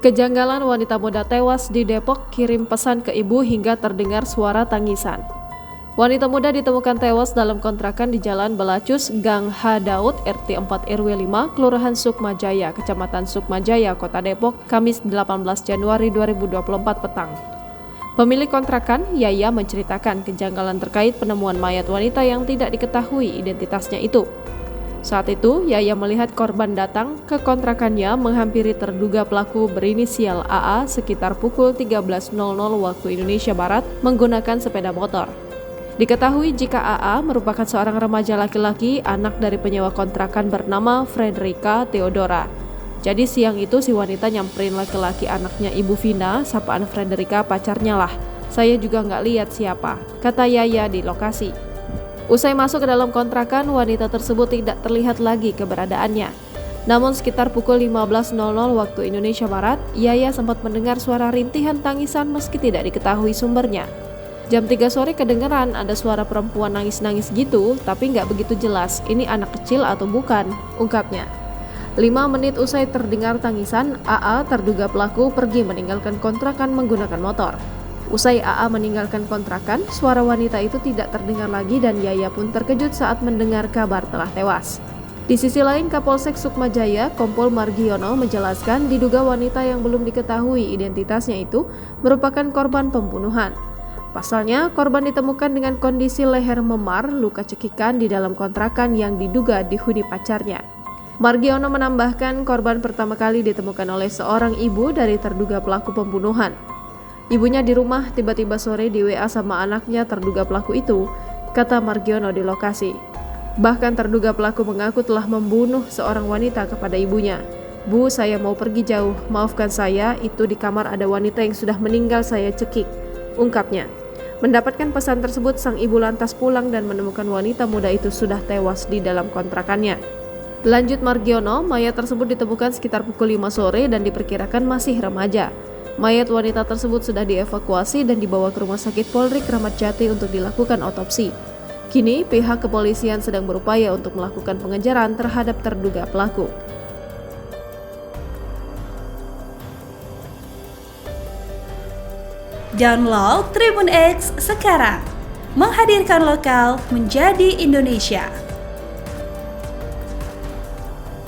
Kejanggalan wanita muda tewas di Depok kirim pesan ke ibu hingga terdengar suara tangisan. Wanita muda ditemukan tewas dalam kontrakan di Jalan Belacus, Gang H. Daud, RT 4 RW 5, Kelurahan Sukmajaya, Kecamatan Sukmajaya, Kota Depok, Kamis 18 Januari 2024 petang. Pemilik kontrakan, Yaya, menceritakan kejanggalan terkait penemuan mayat wanita yang tidak diketahui identitasnya itu. Saat itu, Yaya melihat korban datang ke kontrakannya menghampiri terduga pelaku berinisial AA sekitar pukul 13.00 waktu Indonesia Barat menggunakan sepeda motor. Diketahui jika AA merupakan seorang remaja laki-laki anak dari penyewa kontrakan bernama Frederica Theodora. Jadi siang itu si wanita nyamperin laki-laki anaknya Ibu Vina, sapaan Frederica pacarnya lah. Saya juga nggak lihat siapa, kata Yaya di lokasi. Usai masuk ke dalam kontrakan, wanita tersebut tidak terlihat lagi keberadaannya. Namun sekitar pukul 15.00 waktu Indonesia Barat, Yaya sempat mendengar suara rintihan tangisan meski tidak diketahui sumbernya. Jam 3 sore kedengeran ada suara perempuan nangis-nangis gitu, tapi nggak begitu jelas ini anak kecil atau bukan, ungkapnya. 5 menit usai terdengar tangisan, AA terduga pelaku pergi meninggalkan kontrakan menggunakan motor. Usai AA meninggalkan kontrakan, suara wanita itu tidak terdengar lagi dan Yaya pun terkejut saat mendengar kabar telah tewas. Di sisi lain, Kapolsek Sukmajaya, Kompol Margiono menjelaskan diduga wanita yang belum diketahui identitasnya itu merupakan korban pembunuhan. Pasalnya, korban ditemukan dengan kondisi leher memar, luka cekikan di dalam kontrakan yang diduga dihuni pacarnya. Margiono menambahkan korban pertama kali ditemukan oleh seorang ibu dari terduga pelaku pembunuhan. Ibunya di rumah, tiba-tiba sore di WA sama anaknya terduga pelaku itu, kata Margiono di lokasi. Bahkan terduga pelaku mengaku telah membunuh seorang wanita kepada ibunya. Bu, saya mau pergi jauh, maafkan saya, itu di kamar ada wanita yang sudah meninggal saya cekik, ungkapnya. Mendapatkan pesan tersebut, sang ibu lantas pulang dan menemukan wanita muda itu sudah tewas di dalam kontrakannya. Lanjut Margiono, mayat tersebut ditemukan sekitar pukul 5 sore dan diperkirakan masih remaja. Mayat wanita tersebut sudah dievakuasi dan dibawa ke Rumah Sakit Polri Kramat Jati untuk dilakukan otopsi. Kini, pihak kepolisian sedang berupaya untuk melakukan pengejaran terhadap terduga pelaku. Download Tribun X sekarang, menghadirkan lokal menjadi Indonesia.